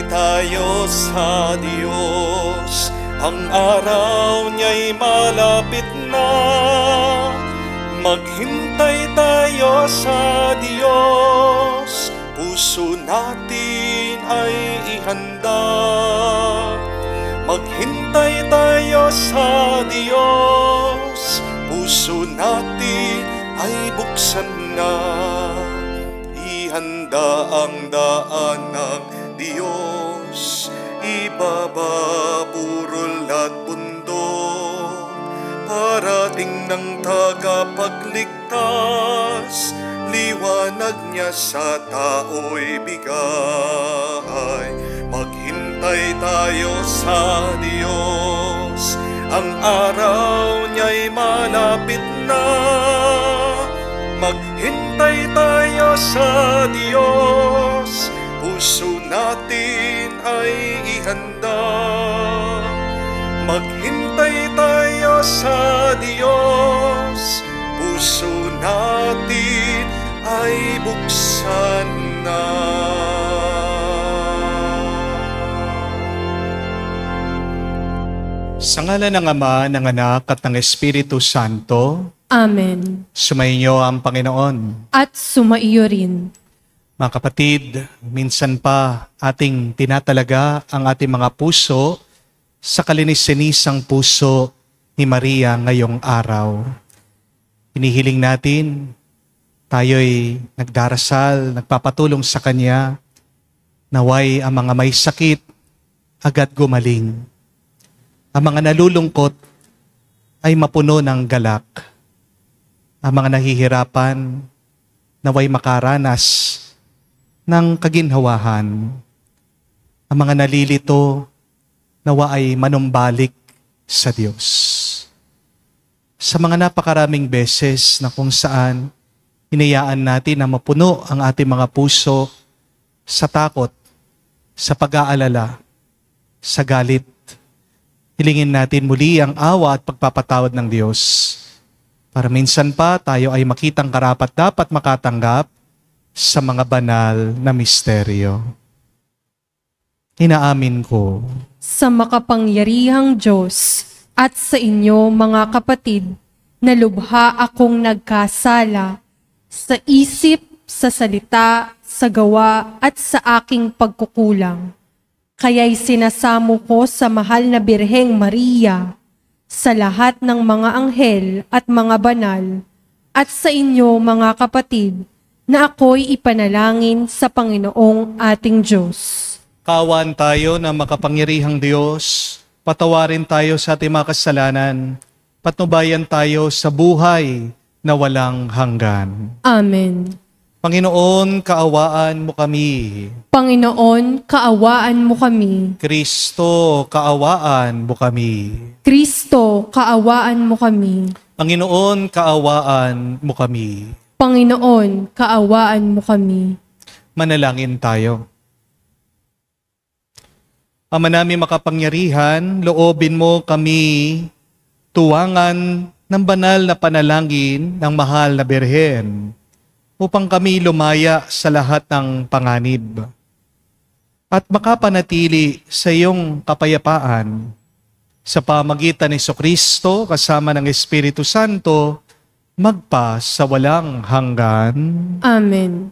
tayo sa Diyos, ang araw niya'y malapit na. Maghintay tayo sa Diyos, puso natin ay ihanda. Maghintay tayo sa Diyos, puso natin ay buksan na. Ihanda ang daan ng Diyos, ibababurol at bundok. Parating ng tagapagligtas, liwanag niya sa tao'y bigay. Maghintay tayo sa Diyos, ang araw niya'y malapit na. Maghintay tayo sa Diyos, puso natin ay ihanda. Maghintay tayo sa Diyos, puso natin ay buksan na. Sa ngalan ng Ama, ng Anak, at ng Espiritu Santo. Amen. Sumainyo ang Panginoon. At sumaiyo rin. Mga kapatid, minsan pa ating tinatalaga ang ating mga puso sa kalinis-sinisang puso ni Maria ngayong araw. Hinihiling natin, tayo'y nagdarasal, nagpapatulong sa Kanya, naway ang mga may sakit agad gumaling. Ang mga nalulungkot ay mapuno ng galak. Ang mga nahihirapan, naway makaranas ng kaginhawahan. Ang mga nalilito, nawa ay manumbalik sa Diyos. Sa mga napakaraming beses na kung saan hinayaan natin na mapuno ang ating mga puso sa takot, sa pag-aalala, sa galit, hilingin natin muli ang awa at pagpapatawad ng Diyos. Para minsan pa tayo ay makitang karapat-dapat makatanggap sa mga banal na misteryo. Inaamin ko Sa makapangyarihang Diyos at sa inyo mga kapatid, na lubha akong nagkasala sa isip, sa salita, sa gawa at sa aking pagkukulang. Kaya'y sinasamo ko sa mahal na Birheng Maria, sa lahat ng mga anghel at mga banal, at sa inyo mga kapatid, na ako'y ipanalangin sa Panginoong ating Diyos. kaawaan tayo ng makapangyarihang Diyos, patawarin tayo sa ating mga kasalanan, patnubayan tayo sa buhay na walang hanggan. Amen. Panginoon, kaawaan mo kami. Panginoon, kaawaan mo kami. Kristo, kaawaan mo kami. Kristo, kaawaan mo kami. Panginoon, kaawaan mo kami. Panginoon, kaawaan mo kami. Manalangin tayo. Ama namin makapangyarihan, loobin mo kami tuwangan ng banal na panalangin ng mahal na Birhen upang kami lumaya sa lahat ng panganib at makapanatili sa iyong kapayapaan sa pamagitan ni Jesucristo kasama ng Espiritu Santo magpa sa walang hanggan. Amen.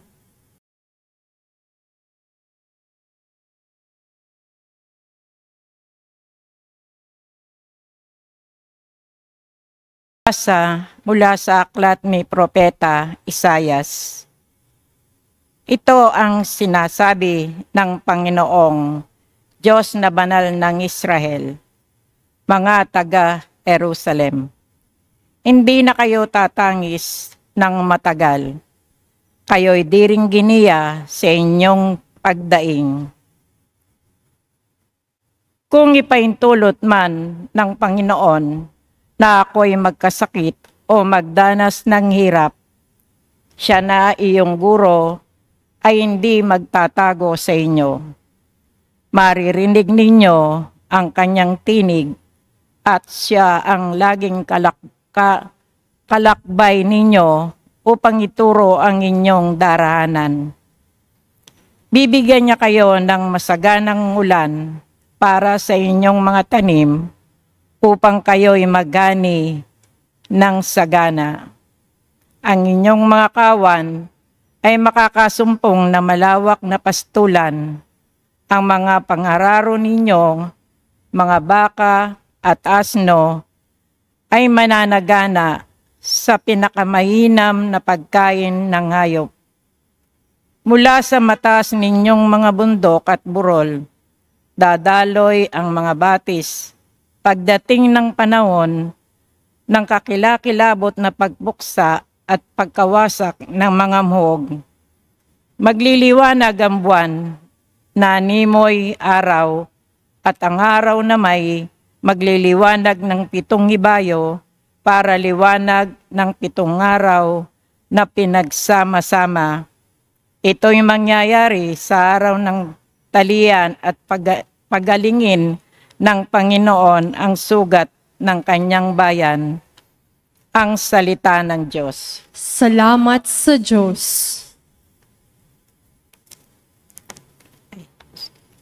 Mula sa aklat ni Propeta Isayas. Ito ang sinasabi ng Panginoong Diyos na banal ng Israel, mga taga-Jerusalem. Hindi na kayo tatangis ng matagal. Kayo'y diringginiya sa inyong pagdaing. Kung ipaintulot man ng Panginoon na ako'y magkasakit o magdanas ng hirap, siya na iyong guro ay hindi magtatago sa inyo. Maririnig ninyo ang kanyang tinig at siya ang laging kalakbay ninyo upang ituro ang inyong darahanan. Bibigyan niya kayo ng masaganang ulan para sa inyong mga tanim upang kayo'y magani ng sagana. Ang inyong mga kawan ay makakasumpong na malawak na pastulan. Ang mga pangararo ninyo, mga baka at asno, ay mananagana sa pinakamainam na pagkain ng hayop. Mula sa mataas ninyong mga bundok at burol, dadaloy ang mga batis. Pagdating ng panahon ng kakilakilabot na pagbuksa at pagkawasak ng mga muhog, magliliwanag ang buwan na animoy araw at ang araw na may magliliwanag ng 7 ibayo para liwanag ng 7 araw na pinagsama-sama. Ito'y mangyayari sa araw ng talian at pagalingin ng Panginoon ang sugat ng kanyang bayan. Ang salita ng Diyos. Salamat sa Diyos.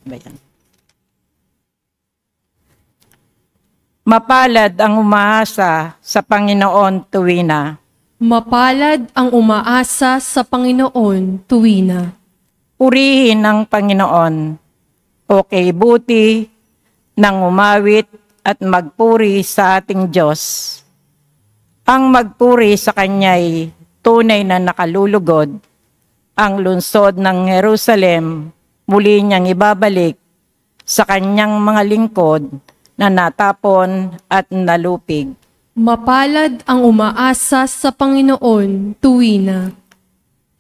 Bayan. Mapalad ang umaasa sa Panginoon tuwina. Mapalad ang umaasa sa Panginoon tuwina. Purihin ang Panginoon. Okay, buti nang umawit at magpuri sa ating Diyos. Ang magpuri sa Kanya'y tunay na nakalulugod. Ang lungsod ng Jerusalem muli niyang ibabalik sa Kanyang mga lingkod na natapon at nalupig. Mapalad ang umaasa sa Panginoon tuwina.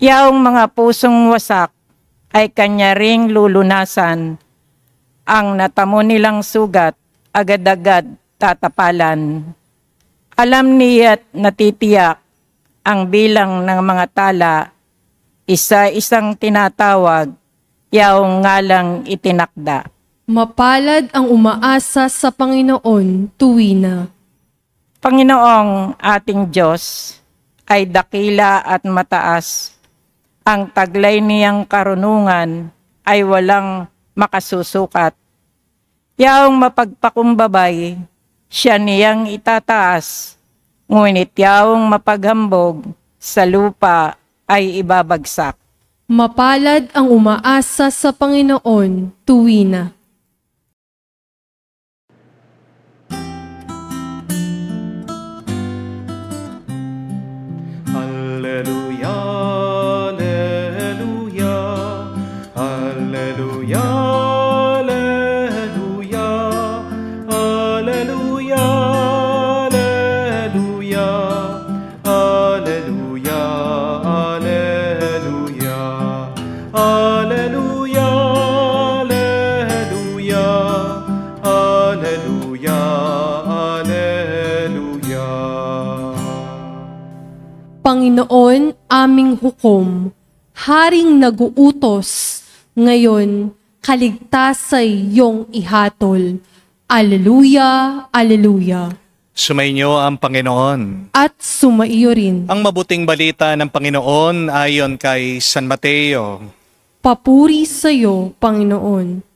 Yaong mga pusong wasak ay Kanya ring lulunasan. Ang natamo nilang sugat, agad-agad tatapalan. Alam niya't natitiyak ang bilang ng mga tala, isa-isang tinatawag, yaong ngalang itinakda. Mapalad ang umaasa sa Panginoon tuwina. Panginoong ating Diyos ay dakila at mataas. Ang taglay niyang karunungan ay walang makasusukat. Yaong mapagpakumbabay, siya niyang itataas. Ngunit yaong mapaghambog, sa lupa ay ibabagsak. Mapalad ang umaasa sa Panginoon tuwina. Alleluia, alleluia, alleluia, alleluia, alleluia, alleluia, alleluia, alleluia, alleluia, alleluia, alleluia, alleluia. Panginoon, aming hukom, Haring naguutos, ngayon kaligtas sa iyong ihatol. Alleluia, alleluia. Sumainyo ang Panginoon. At sumaiyo rin. Ang mabuting balita ng Panginoon ayon kay San Mateo. Papuri sa iyo, Panginoon.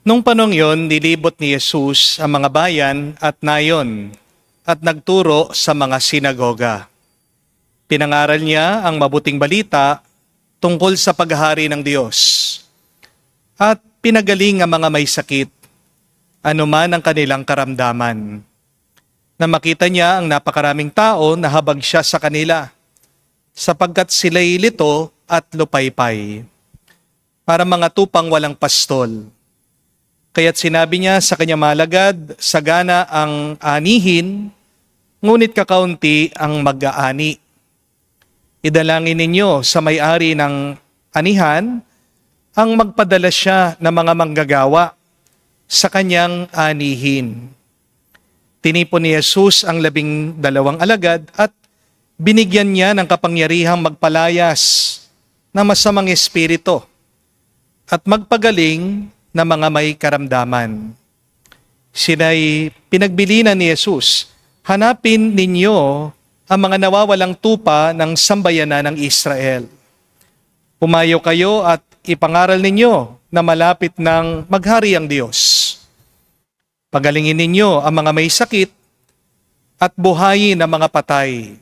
Nung panong yon, nilibot ni Jesus ang mga bayan at nayon at nagturo sa mga sinagoga. Pinangaral niya ang mabuting balita tungkol sa paghahari ng Diyos at pinagaling ang mga may sakit, anuman ang kanilang karamdaman. Na makita niya ang napakaraming tao na habag siya sa kanila, sapagkat sila'y lito at lupaypay, para mga tupang walang pastol. Kaya't sinabi niya sa kanyang malagad, sagana ang anihin, ngunit kakaunti ang mag-aani. Idalangin ninyo sa may-ari ng anihan ang magpadala siya ng mga manggagawa sa kanyang anihin. Tinipon ni Jesus ang 12 alagad at binigyan niya ng kapangyarihang magpalayas ng masamang espiritu at magpagaling na mga may karamdaman. Sinay pinagbilinan ni Jesus, hanapin ninyo ang mga nawawalang tupa ng sambayanan ng Israel. Pumayo kayo at ipangaral ninyo na malapit ng maghari ang Diyos. Pagalingin ninyo ang mga may sakit at buhayin ang mga patay.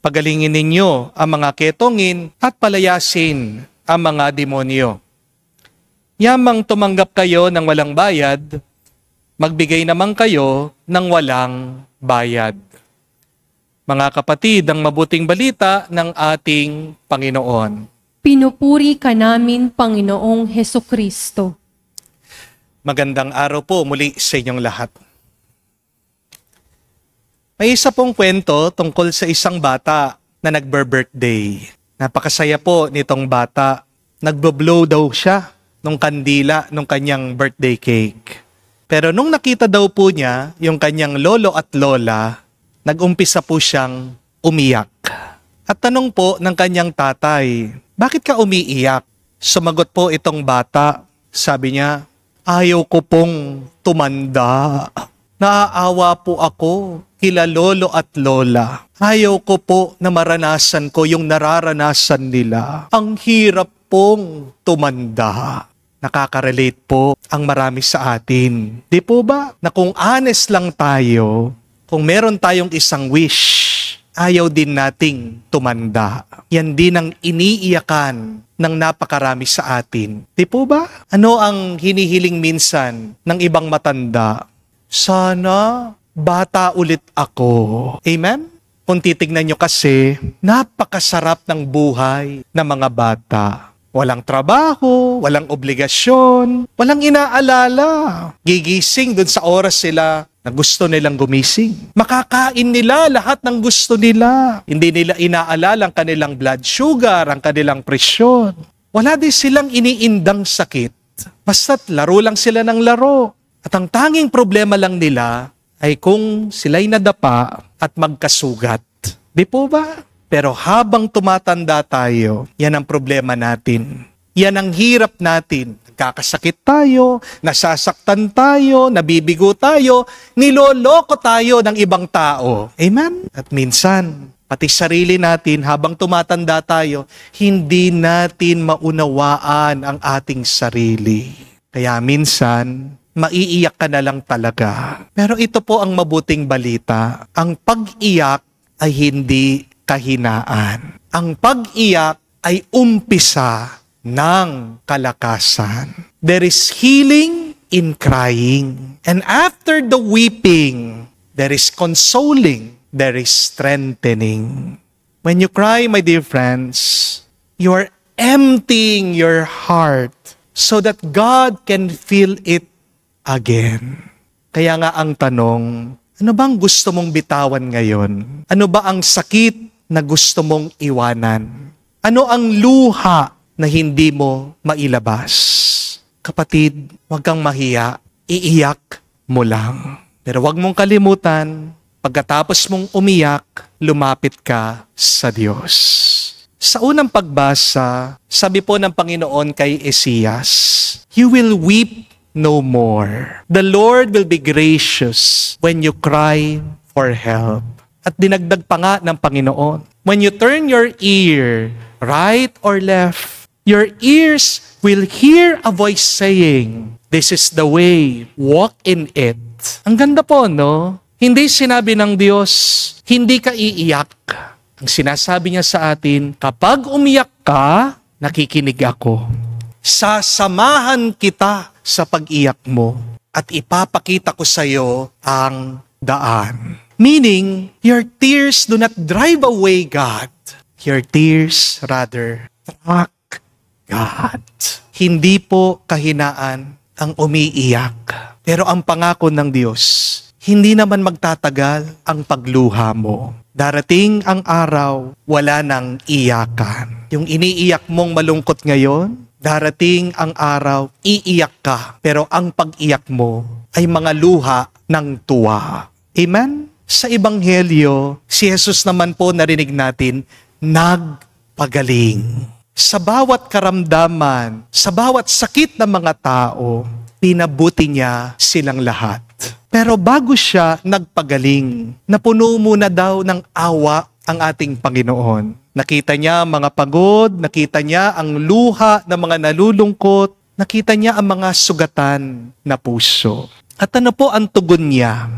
Pagalingin ninyo ang mga ketongin at palayasin ang mga demonyo. Yamang tumanggap kayo ng walang bayad, magbigay naman kayo ng walang bayad. Mga kapatid, ang mabuting balita ng ating Panginoon. Pinupuri ka namin, Panginoong Hesukristo. Magandang araw po muli sa inyong lahat. May isa pong kwento tungkol sa isang bata na nagbe-birthday. Napakasaya po nitong bata. Nagbo-blow daw siya nung kandila nung kanyang birthday cake. Pero nung nakita daw po niya yung kanyang lolo at lola, nag-umpisa po siyang umiyak. At tanong po ng kanyang tatay, bakit ka umiiyak? Sumagot po itong bata, sabi niya, ayaw ko pong tumanda. Naaawa po ako kila lolo at lola. Ayaw ko po na maranasan ko yung nararanasan nila. Ang hirap pong tumanda. Nakaka-relate po ang marami sa atin. Di po ba na kung honest lang tayo, kung meron tayong isang wish, ayaw din nating tumanda. Yan din ang iniiyakan ng napakarami sa atin. Di po ba? Ano ang hinihiling minsan ng ibang matanda? Sana bata ulit ako. Amen? Kung titignan nyo kasi, napakasarap ng buhay ng mga bata. Walang trabaho, walang obligasyon, walang inaalala. Gigising dun sa oras sila na gusto nilang gumising. Makakain nila lahat ng gusto nila. Hindi nila inaalala ang kanilang blood sugar, ang kanilang presyon. Wala din silang iniindang sakit. Basta't laro lang sila ng laro. At ang tanging problema lang nila ay kung sila'y nadapa at magkasugat. Di po ba? Pero habang tumatanda tayo, yan ang problema natin. Yan ang hirap natin. Nagkakasakit tayo, nasasaktan tayo, nabibigo tayo, niloloko tayo ng ibang tao. Amen? At minsan, pati sarili natin habang tumatanda tayo, hindi natin maunawaan ang ating sarili. Kaya minsan, maiiyak ka na lang talaga. Pero ito po ang mabuting balita. Ang pag-iyak ay hindi kahinaan. Ang pag-iyak ay umpisa ng kalakasan. There is healing in crying. And after the weeping, there is consoling. There is strengthening. When you cry, my dear friends, you are emptying your heart so that God can fill it again. Kaya nga ang tanong, ano bang gusto mong bitawan ngayon? Ano ba ang sakit na gusto mong iwanan? Ano ang luha na hindi mo mailabas? Kapatid, huwag kang mahiya. Iiyak mo lang. Pero huwag mong kalimutan, pagkatapos mong umiyak, lumapit ka sa Diyos. Sa unang pagbasa, sabi po ng Panginoon kay Esaias, "You will weep no more. The Lord will be gracious when you cry for help." At dinagdag pa nga ng Panginoon, when you turn your ear right or left, your ears will hear a voice saying, "This is the way, walk in it." Ang ganda po, no? Hindi sinabi ng Diyos, hindi ka iiyak. Ang sinasabi niya sa atin, kapag umiyak ka, nakikinig ako. Sasamahan kita sa pag-iyak mo at ipapakita ko sa iyo ang daan. Meaning, your tears do not drive away God. Your tears rather track God. Hindi po kahinaan ang umiiyak. Pero ang pangako ng Diyos, hindi naman magtatagal ang pagluha mo. Darating ang araw, wala nang iyakan. Yung iniiyak mong malungkot ngayon, darating ang araw, iiyak ka. Pero ang pag-iyak mo ay mga luha ng tuwa. Amen? Sa Ebanghelyo, si Jesus naman po narinig natin, nagpagaling. Sa bawat karamdaman, sa bawat sakit ng mga tao, pinabuti niya silang lahat. Pero bago siya nagpagaling, napuno muna daw ng awa ang ating Panginoon. Nakita niya ang mga pagod, nakita niya ang luha ng mga nalulungkot, nakita niya ang mga sugatan na puso. At ano po ang tugon niya?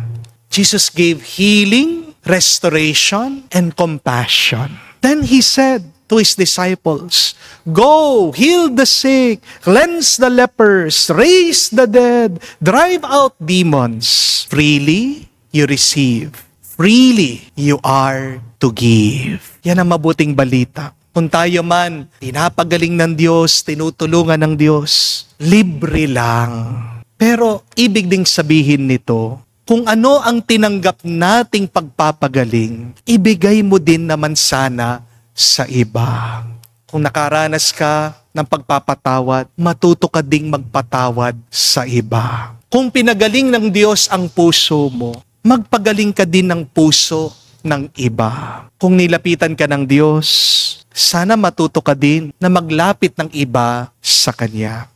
Jesus gave healing, restoration, and compassion. Then He said to His disciples, "Go, heal the sick, cleanse the lepers, raise the dead, drive out demons. Freely you receive, freely you are to give." Yan ang mabuting balita. Kung tayo man, pinapagaling ng Diyos, tinutulungan ng Diyos, libre lang. Pero ibig ding sabihin nito, kung ano ang tinanggap nating pagpapagaling, ibigay mo din naman sana sa iba. Kung nakaranas ka ng pagpapatawad, matuto ka ding magpatawad sa iba. Kung pinagaling ng Diyos ang puso mo, magpagaling ka din ng puso ng iba. Kung nilapitan ka ng Diyos, sana matuto ka din na maglapit ng iba sa Kanya.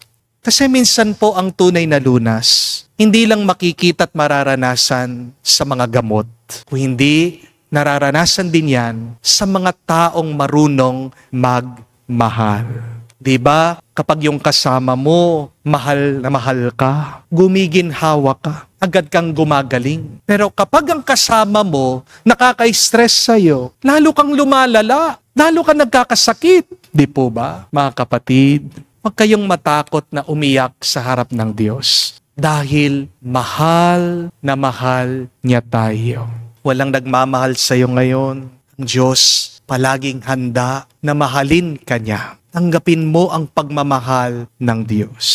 Kasi minsan po ang tunay na lunas, hindi lang makikita at mararanasan sa mga gamot. Kung hindi, nararanasan din yan sa mga taong marunong magmahal. Diba? Kapag yung kasama mo, mahal na mahal ka, gumiginhawa ka, agad kang gumagaling. Pero kapag ang kasama mo, nakaka-stress sa'yo, lalo kang lumalala, lalo kang nagkakasakit. Di po ba, mga kapatid? Huwag kayong matakot na umiyak sa harap ng Diyos. Dahil mahal na mahal niya tayo. Walang nagmamahal sa iyo ngayon. Ang Diyos palaging handa na mahalin ka niya. Tanggapin mo ang pagmamahal ng Diyos.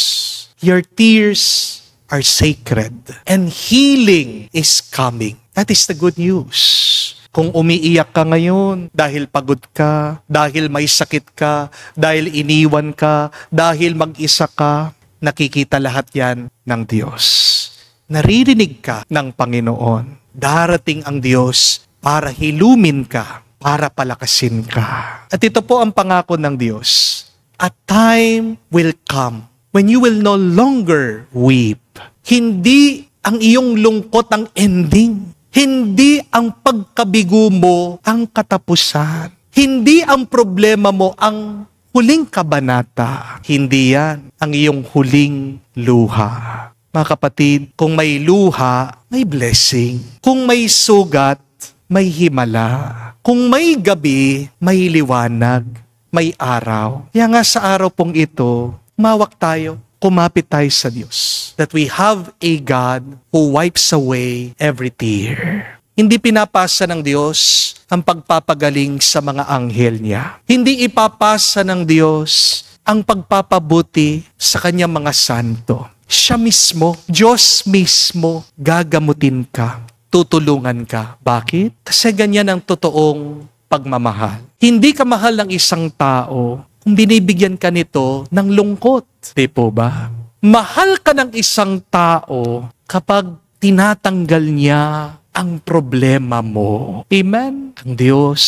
Your tears are sacred and healing is coming. That is the good news. Kung umiiyak ka ngayon dahil pagod ka, dahil may sakit ka, dahil iniwan ka, dahil mag-isa ka, nakikita lahat yan ng Diyos. Naririnig ka ng Panginoon. Darating ang Diyos para hilumin ka, para palakasin ka. At ito po ang pangako ng Diyos. A time will come when you will no longer weep. Hindi ang iyong lungkot ang ending. Hindi ang pagkabigo mo ang katapusan. Hindi ang problema mo ang huling kabanata. Hindi yan ang iyong huling luha. Mga kapatid, kung may luha, may blessing. Kung may sugat, may himala. Kung may gabi, may liwanag, may araw. Kaya nga sa araw pong ito, umawak tayo, kumapit tayo sa Diyos. That we have a God who wipes away every tear. Hindi pinapasa ng Diyos ang pagpapagaling sa mga anghel niya. Hindi ipapasa ng Diyos ang pagpapabuti sa kanyang mga santo. Siya mismo, Diyos mismo, gagamutin ka, tutulungan ka. Bakit? Kasi ganyan ang totoong pagmamahal. Hindi ka mahal ng isang tao kung binibigyan ka nito ng lungkot. Di po ba? Mahal ka ng isang tao kapag tinatanggal niya ang problema mo. Amen? Ang Diyos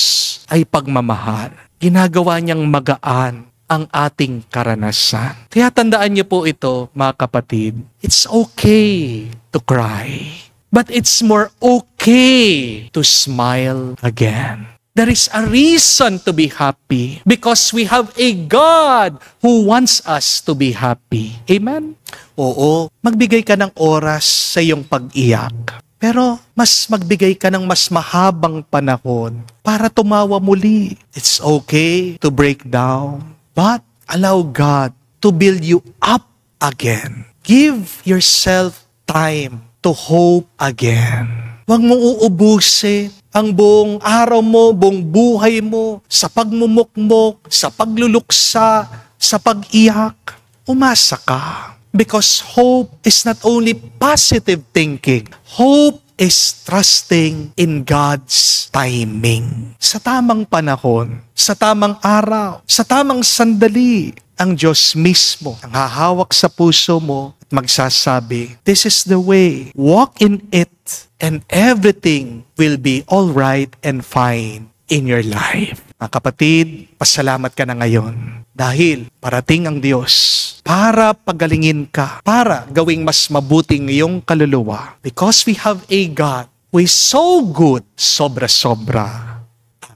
ay pagmamahal. Ginagawa niyang magaan ang ating karanasan. Kaya tandaan niyo po ito, mga kapatid. It's okay to cry. But it's more okay to smile again. There is a reason to be happy because we have a God who wants us to be happy. Amen? Oo, magbigay ka ng oras sa iyong pag-iyak. Pero mas magbigay ka ng mas mahabang panahon para tumawa muli. It's okay to break down, but allow God to build you up again. Give yourself time to hope again. Huwag mong uubusin ang buong araw mo, buong buhay mo, sa pagmumukmok, sa pagluluksa, sa pag-iyak. Umasa ka. Because hope is not only positive thinking. Hope is trusting in God's timing. Sa tamang panahon, sa tamang araw, sa tamang sandali, ang Diyos mismo ang hahawak sa puso mo at magsasabi, "This is the way. Walk in it and everything will be all right and fine in your life." Mga kapatid, pasalamat ka na ngayon dahil parating ang Diyos para pagalingin ka, para gawing mas mabuting iyong kaluluwa. Because we have a God who is so good, sobra-sobra.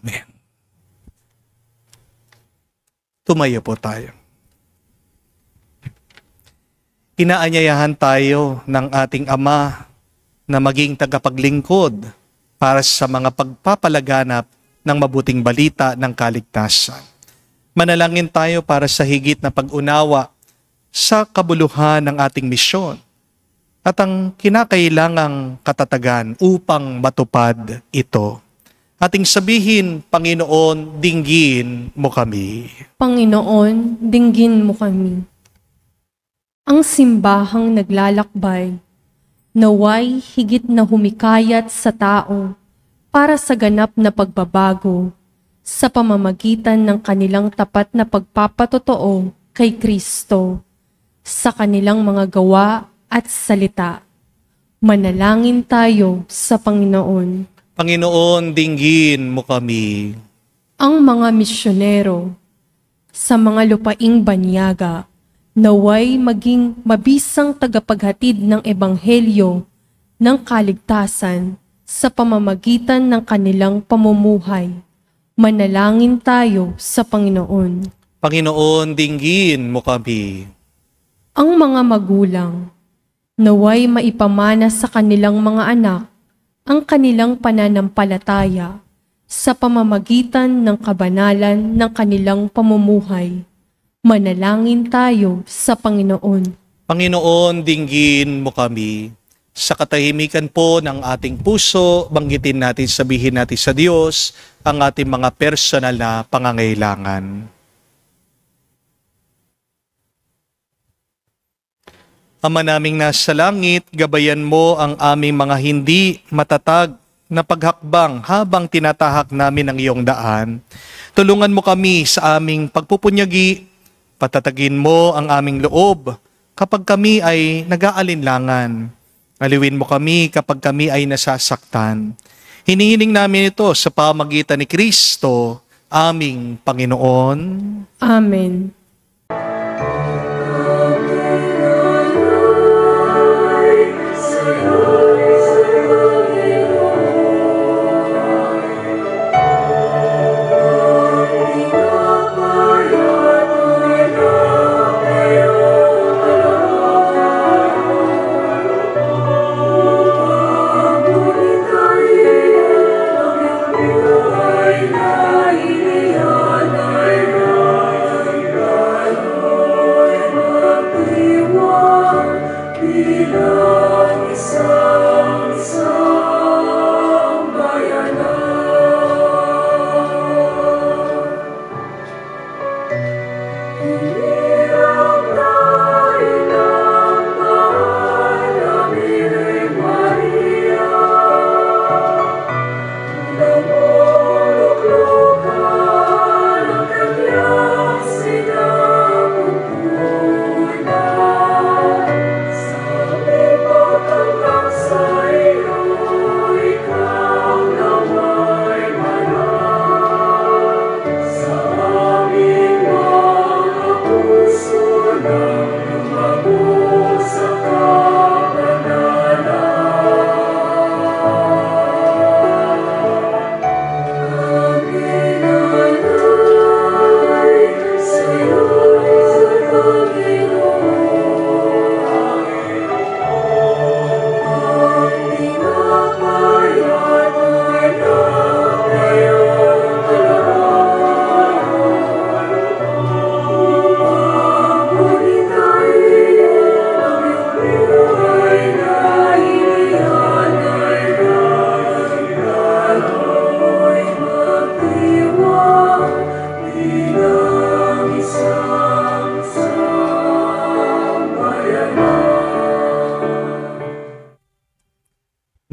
Amen. Tumayo po tayo. Inaanyayahan tayo ng ating Ama na maging tagapaglingkod para sa mga pagpapalaganap ng mabuting balita ng kaligtasan. Manalangin tayo para sa higit na pag-unawa sa kabuluhan ng ating misyon at ang kinakailangang katatagan upang matupad ito. Ating sabihin, Panginoon, dinggin mo kami. Panginoon, dinggin mo kami. Ang simbahang naglalakbay, naway higit na humikayat sa tao para sa ganap na pagbabago sa pamamagitan ng kanilang tapat na pagpapatotoo kay Kristo sa kanilang mga gawa at salita. Manalangin tayo sa Panginoon. Panginoon, dinggin mo kami. Ang mga misyonero sa mga lupaing banyaga, naway maging mabisang tagapaghatid ng ebanghelyo ng kaligtasan sa pamamagitan ng kanilang pamumuhay. Manalangin tayo sa Panginoon. Panginoon, dinggin mo kami. Ang mga magulang, naway maipamana sa kanilang mga anak ang kanilang pananampalataya sa pamamagitan ng kabanalan ng kanilang pamumuhay. Manalangin tayo sa Panginoon. Panginoon, dinggin mo kami. Sa katahimikan po ng ating puso, banggitin natin, sabihin natin sa Diyos ang ating mga personal na pangangailangan. Ama naming nasa langit, gabayan mo ang aming mga hindi matatag na paghakbang habang tinatahak namin ang iyong daan. Tulungan mo kami sa aming pagpupunyagi, patatagin mo ang aming loob kapag kami ay nag-aalinlangan. Aliwin mo kami kapag kami ay nasasaktan. Hinihiling namin ito sa pamagitan ni Kristo, aming Panginoon. Amen.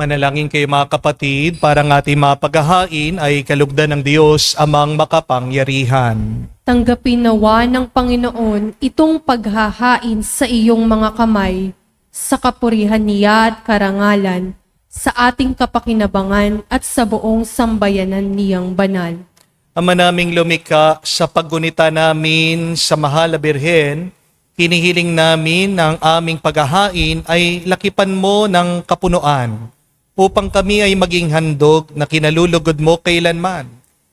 Manalangin kayo mga kapatid, para ng ating mga paghahain ay kalugdan ng Diyos amang makapangyarihan. Tanggapin nawa ng Panginoon itong paghahain sa iyong mga kamay, sa kapurihan niya at karangalan, sa ating kapakinabangan at sa buong sambayanan niyang banal. Ama naming lumikha, sa paggunita namin sa Mahal na Birhen, hinihiling namin ng aming paghahain ay lakipan mo ng kapunuan, upang kami ay maging handog na kinalulugod mo kailanman.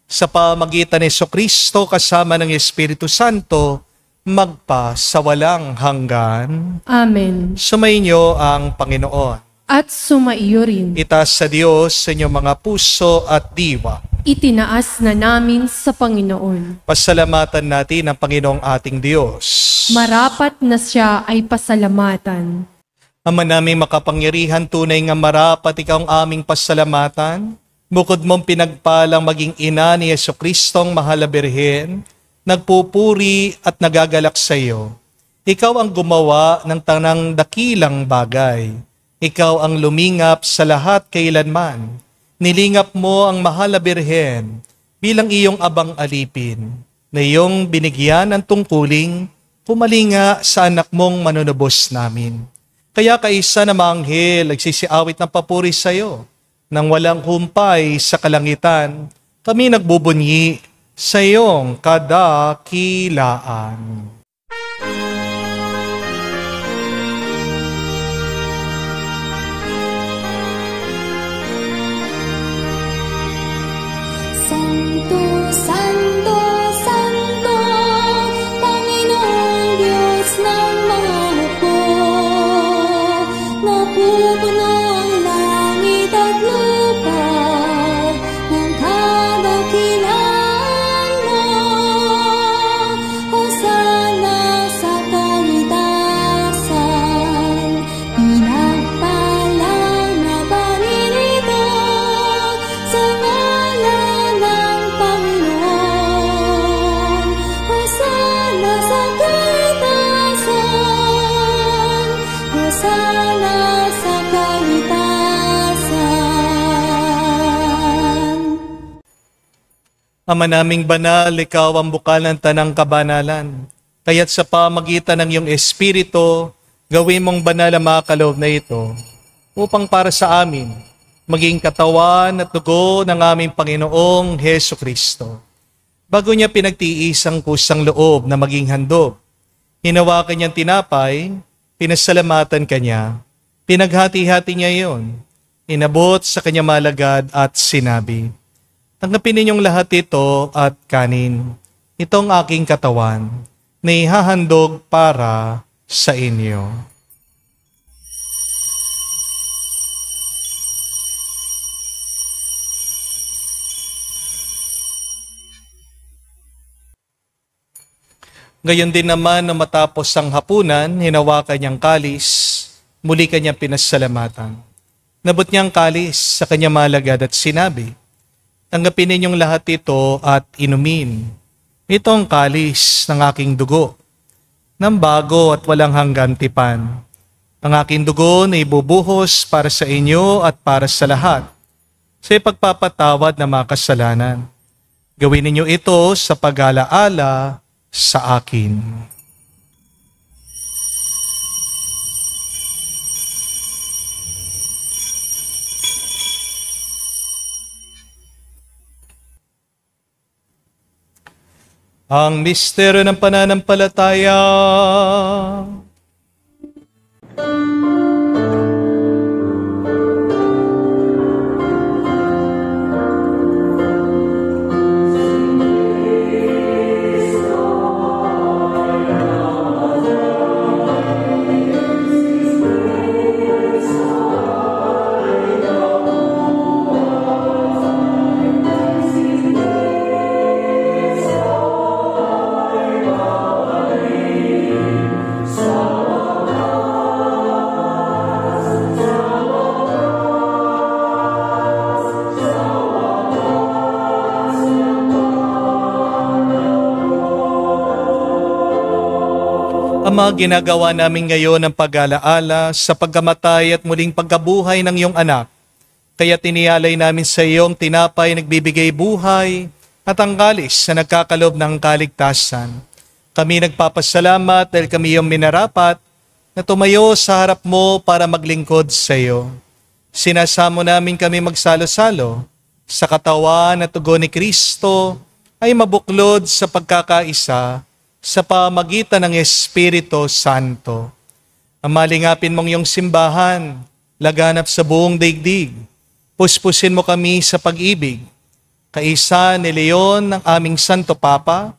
sa pamagitan ni Jesucristo kasama ng Espiritu Santo, magpa sa walang hanggan. Amen. Sumainyo ang Panginoon. At sumaiyo rin. Itaas sa Diyos sa inyong mga puso at diwa. Itinaas na namin sa Panginoon. Pasalamatan natin ang Panginoong ating Diyos. Marapat na siya ay pasalamatan. Ama naming makapangyarihan, tunay nga marapat ikaw ang aming pasalamatan. Bukod mong pinagpalang maging ina ni Jesucristong mahal na Birhen, nagpupuri at nagagalak sa iyo. Ikaw ang gumawa ng tanang dakilang bagay. Ikaw ang lumingap sa lahat kailanman. Nilingap mo ang mahal na Birhen bilang iyong abang alipin, na iyong binigyan ng tungkuling pumalinga sa anak mong manunubos namin. Kaya kaisa na maanghel nagsisiawit ng papuri sa iyo. Nang walang humpay sa kalangitan, kami nagbubunyi sa iyong kadakilaan. Santo, Santo, Santo, Panginoong Diyos ng mga hukbo. Napupuno ang langit at lupa ng kadakilaan mo. Hosana sa kaitasan, pinagpalang na paninito sa ngalan ng Panginoon. Hosana sa kaitasan, Hosana sa kaitasan. Ama naming banal, ikaw ang bukal ng tanang kabanalan. Kaya't sa pamagitan ng iyong Espiritu, gawin mong banal ang mga kaloob na ito, upang para sa amin, maging katawan at dugo ng aming Panginoong Heso Kristo. Bago niya pinagtiis ang kusang loob na maging handog, hinawakan niyang tinapay, pinasalamatan kanya, pinaghati-hati niya iyon, inabot sa kanya malagad at sinabi, "Tanggapin ninyong lahat ito at kanin. Itong aking katawan na ihahandog para sa inyo." Gayon din naman na matapos ang hapunan, hinawakan niyang kalis, muli kanyang pinasalamatan. Nabot niyang kalis sa kanyang malagad at sinabi, "Tanggapin ninyong lahat ito at inumin. Ito ang kalis ng aking dugo, ng bago at walang hanggang tipan. Ang aking dugo na ibubuhos para sa inyo at para sa lahat, sa ipagpapatawad ng mga kasalanan. Gawin ninyo ito sa pag-alaala sa akin." Ang misteryo ng pananampalataya. Ama, ginagawa namin ngayon ang pag-alaala sa pagkamatay at muling pagkabuhay ng iyong anak. Kaya tinialay namin sa iyong tinapay nagbibigay buhay at ang kalis na nagkakalob ng kaligtasan. Kami nagpapasalamat dahil kami iyong minarapat na tumayo sa harap mo para maglingkod sa iyo. Sinasamo namin kami magsalo-salo sa katawan at tugon ni Kristo ay mabuklod sa pagkakaisa sa pamagitan ng Espiritu Santo. Amalingapin mong iyong simbahan, laganap sa buong daigdig. Puspusin mo kami sa pag-ibig. kaisa ni Leon ng aming Santo Papa,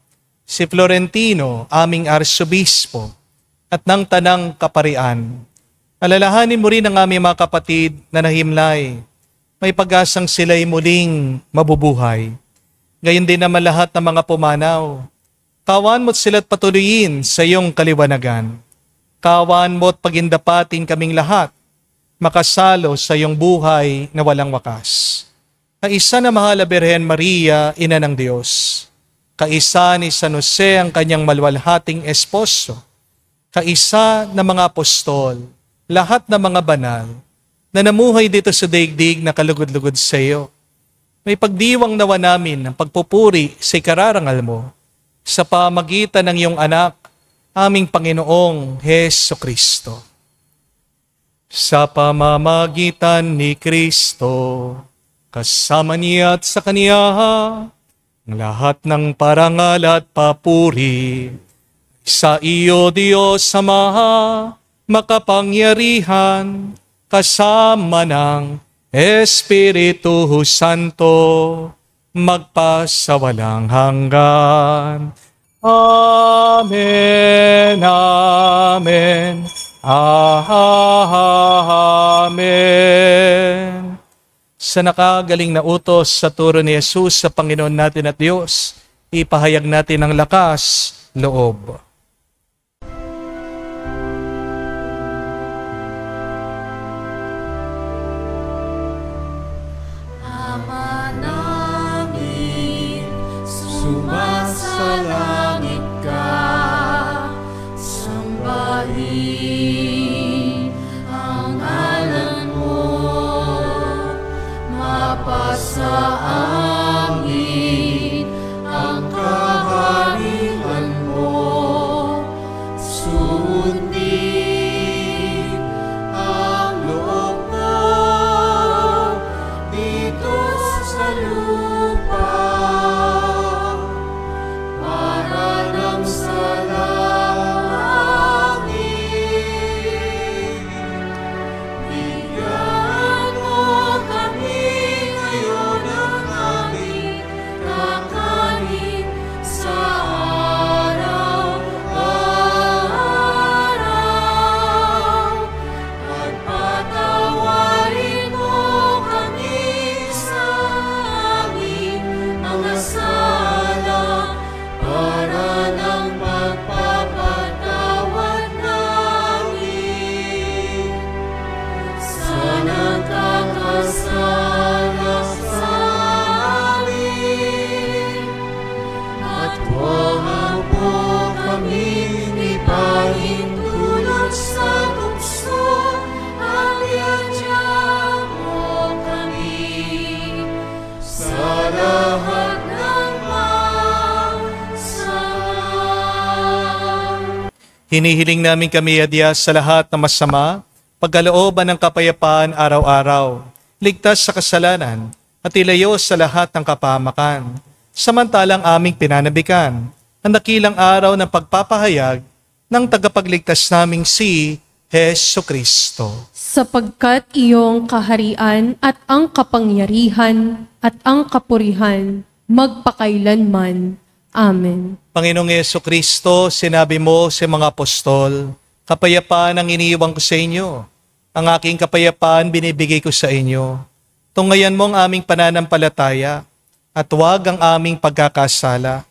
si Florentino, aming Arsobispo, at ng Tanang Kaparian. Alalahanin mo rin ang aming mga kapatid na nahimlay. May pag-asang sila'y muling mabubuhay. Gayon din naman lahat ng mga pumanaw. Kawan mo't sila't patuloyin sa iyong kaliwanagan. Kawan mo't pagindapatin kaming lahat, makasalo sa iyong buhay na walang wakas. Kaisa na mahal na Birhen Maria, Ina ng Diyos. Kaisa ni San Jose ang kanyang malwalhating esposo. Kaisa na mga apostol, lahat na mga banal, na namuhay dito sa daigdig na kalugod-lugod sa iyo. May pagdiwang nawa namin ang pagpupuri sa ikararangal mo sa pamagitan ng iyong anak, aming Panginoong Heso Kristo. Sa pamamagitan ni Kristo, kasama niya at sa Kaniya, ang lahat ng parangal at papuri, sa iyo Diyos Ama, makapangyarihan, kasama ng Espiritu Santo, magpasawalang hanggan. Amen, amen, amen. Sa nakagaling na utos sa turo ni Jesus sa Panginoon natin at Diyos, ipahayag natin ang lakas, loob. Sumasalangit ka, sambahin ang ngalan mo, mapasa amin ang kaharian mo, sundin ang loob mo dito sa lupa. Hinihiling namin kami, Adya, sa lahat na masama, pagkalooban ng kapayapaan araw-araw, ligtas sa kasalanan, at ilayo sa lahat ng kapahamakan. Samantalang aming pinanabikan, ang dakilang araw ng pagpapahayag ng tagapagligtas naming si Heso Kristo. Sapagkat iyong kaharian at ang kapangyarihan at ang kapurihan magpakailanman. Amen. Panginoong Heso Kristo, sinabi mo sa mga apostol, kapayapaan ang iniiwan ko sa inyo. Ang aking kapayapaan binibigay ko sa inyo. Tungayan mo ang aming pananampalataya at huwag ang aming pagkakasala.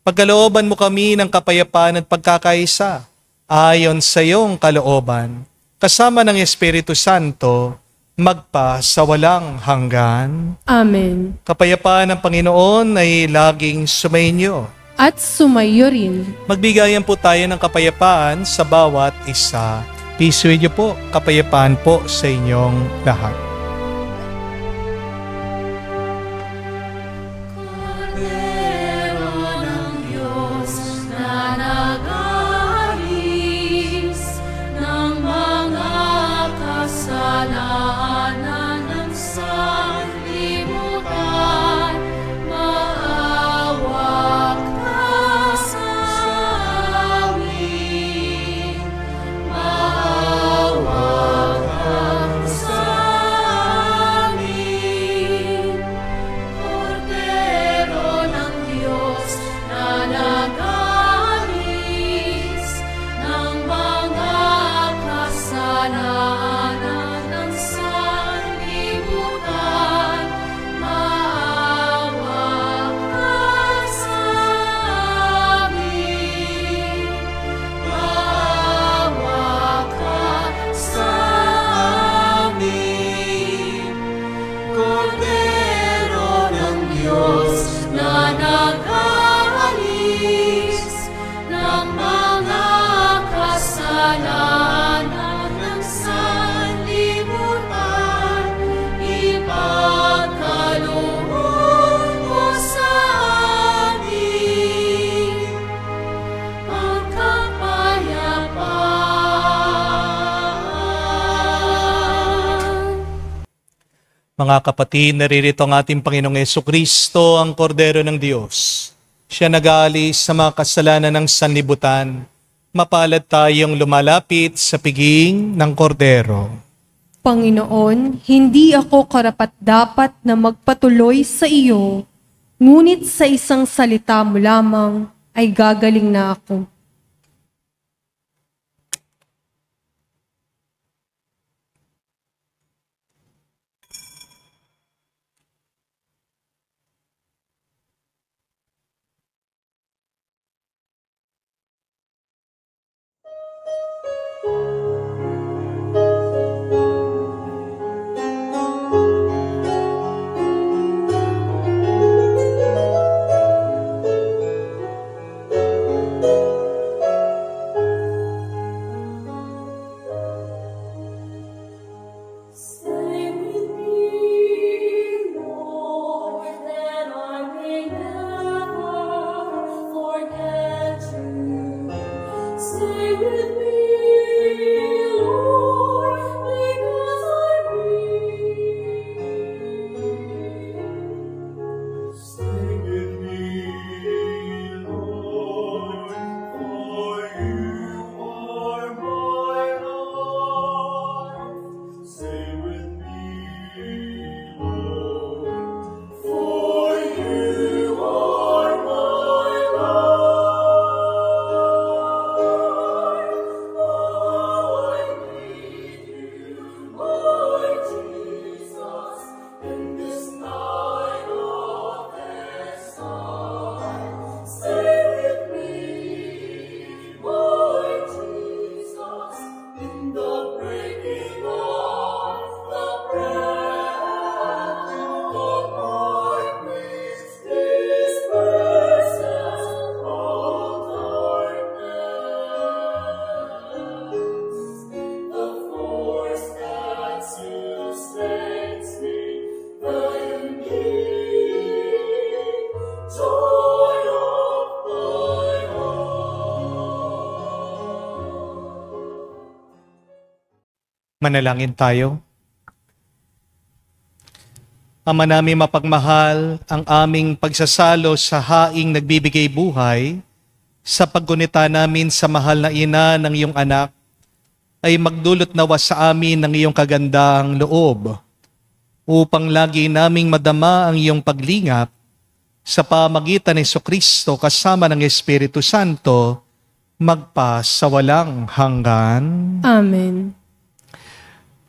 Pagkalooban mo kami ng kapayapaan at pagkakaisa ayon sa iyong kalooban, kasama ng Espiritu Santo, magpa sa walang hanggan. Amen. Kapayapaan ng Panginoon ay laging sumainyo. At sumayo rin. Magbigayan po tayo ng kapayapaan sa bawat isa. Peace with you po. Kapayapaan po sa inyong lahat. Kordero ng Diyos na nag-aalis ng mga kasalanan ng sanlibutan, maawa ka sa amin, maawa ka sa Mga kapatid, naririto ang ating Panginoong Jesucristo, ang Kordero ng Diyos. Siya nag-aalis sa mga kasalanan ng sanlibutan. Mapalad tayong lumalapit sa piging ng Kordero. Panginoon, hindi ako karapat-dapat na magpatuloy sa iyo, ngunit sa isang salita mo lamang ay gagaling na ako. Stay with me, Lord, that I may never forget you. Stay with me, Lord, because I need. Stay with me, Lord, for you are my life. Stay with me, Lord, for you are my life. Oh, I need you, Lord Jesus, in this night of exile. Stay with me, Lord Jesus, in the breaking of the breath of darkness, disperses all darkness. The force that sustains me, the unique joy of my heart. Manalangin tayo. Ama namin mapagmahal, ang aming pagsasalo sa haing nagbibigay buhay, sa paggunita namin sa mahal na ina ng iyong anak, ay magdulot nawa sa amin ng iyong kagandahang loob, upang lagi naming madama ang iyong paglingap sa pamagitan ni Jesucristo kasama ng Espiritu Santo, magpa sa walang hanggan. Amen.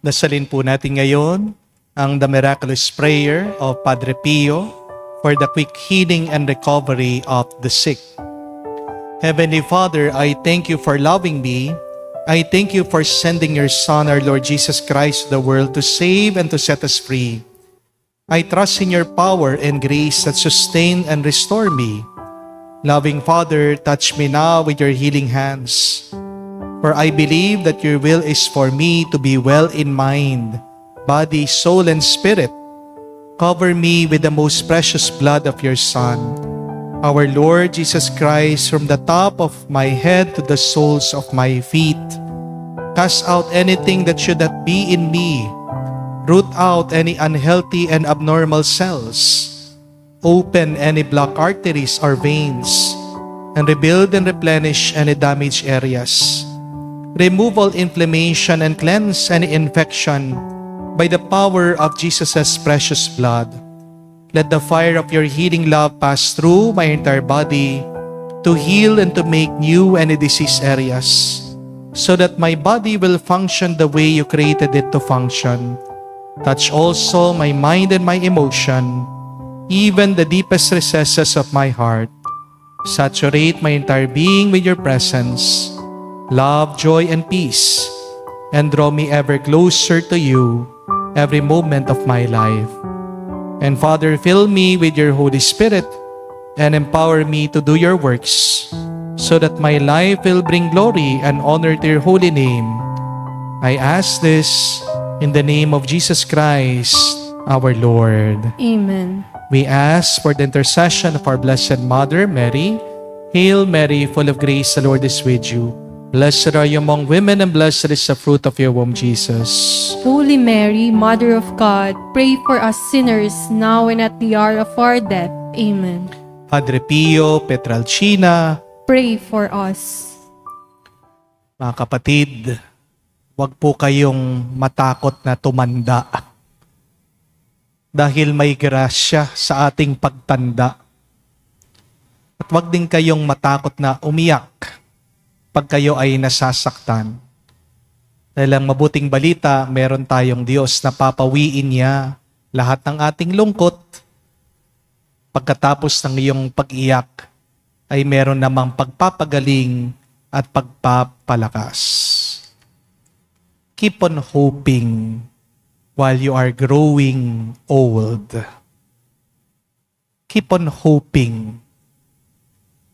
Dasalin po natin ngayon ang The Miraculous Prayer of Padre Pio for the quick healing and recovery of the sick. Heavenly Father, I thank you for loving me. I thank you for sending your Son, our Lord Jesus Christ, to the world to save and to set us free. I trust in your power and grace that sustain and restore me. Loving Father, touch me now with your healing hands. For I believe that your will is for me to be well in mind, body, soul, and spirit. Cover me with the most precious blood of your Son, our Lord Jesus Christ, from the top of my head to the soles of my feet. Cast out anything that should not be in me. Root out any unhealthy and abnormal cells. Open any blocked arteries or veins, and rebuild and replenish any damaged areas. Remove all inflammation and cleanse any infection by the power of Jesus' precious blood. Let the fire of your healing love pass through my entire body to heal and to make new any disease areas, so that my body will function the way you created it to function. Touch also my mind and my emotion, even the deepest recesses of my heart. Saturate my entire being with your presence, love, joy, and peace, and draw me ever closer to you every moment of my life. And Father, fill me with your Holy Spirit and empower me to do your works, so that my life will bring glory and honor to your holy name. I ask this in the name of Jesus Christ, our Lord. Amen. We ask for the intercession of our Blessed Mother, Mary. Hail Mary, full of grace, the Lord is with you. Blessed are you among women, and blessed is the fruit of your womb, Jesus. Holy Mary, Mother of God, pray for us sinners now and at the hour of our death. Amen. Padre Pio Petralcina, Pray for us. mga kapatid, huwag po kayong matakot na tumanda. Dahil may grasya sa ating pagtanda. At huwag din kayong matakot na umiyak pag kayo ay nasasaktan. Dahil ang mabuting balita, meron tayong Diyos na papawiin niya lahat ng ating lungkot. Pagkatapos ng iyong pag-iyak, ay meron namang pagpapagaling at pagpapalakas. Keep on hoping while you are growing old. Keep on hoping.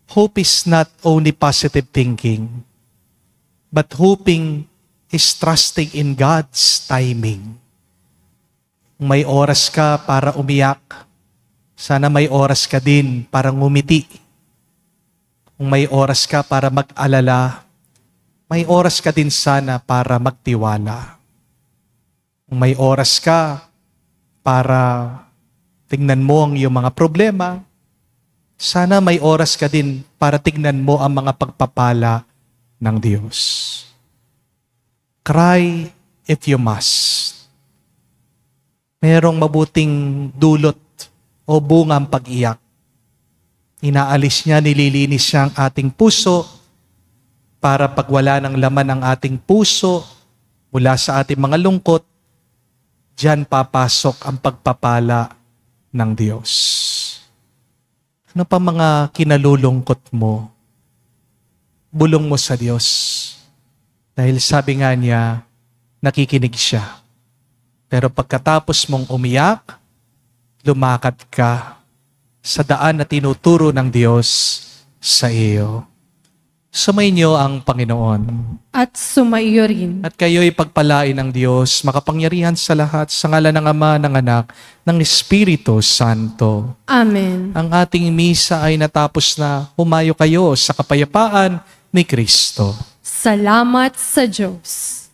Hope is not only positive thinking, but hoping is trusting in God's timing. Kung may oras ka para umiyak, sana may oras ka din para ngumiti. Kung may oras ka para mag-alala, may oras ka din sana para magtiwala. Kung may oras ka para tingnan mo ang iyong mga problema, sana may oras ka din para tingnan mo ang mga pagpapala ng Diyos. Cry if you must. Merong mabuting dulot o bunga ang pag-iyak. Inaalis niya, nililinis niya ang ating puso para pag wala ng laman ang ating puso mula sa ating mga lungkot, diyan papasok ang pagpapala ng Diyos. Ano pa mga kinalulungkot mo? Bulong mo sa Diyos. Dahil sabi nga niya, nakikinig siya. Pero pagkatapos mong umiyak, lumakad ka sa daan na tinuturo ng Diyos sa iyo. Sumainyo ang Panginoon. At sumaiyo rin. At kayo'y pagpalain ng Diyos, makapangyarihan sa lahat, sa ngalan ng Ama, ng Anak, ng Espiritu Santo. Amen. Ang ating misa ay natapos na. Humayo kayo sa kapayapaan ni Kristo. Salamat sa Diyos.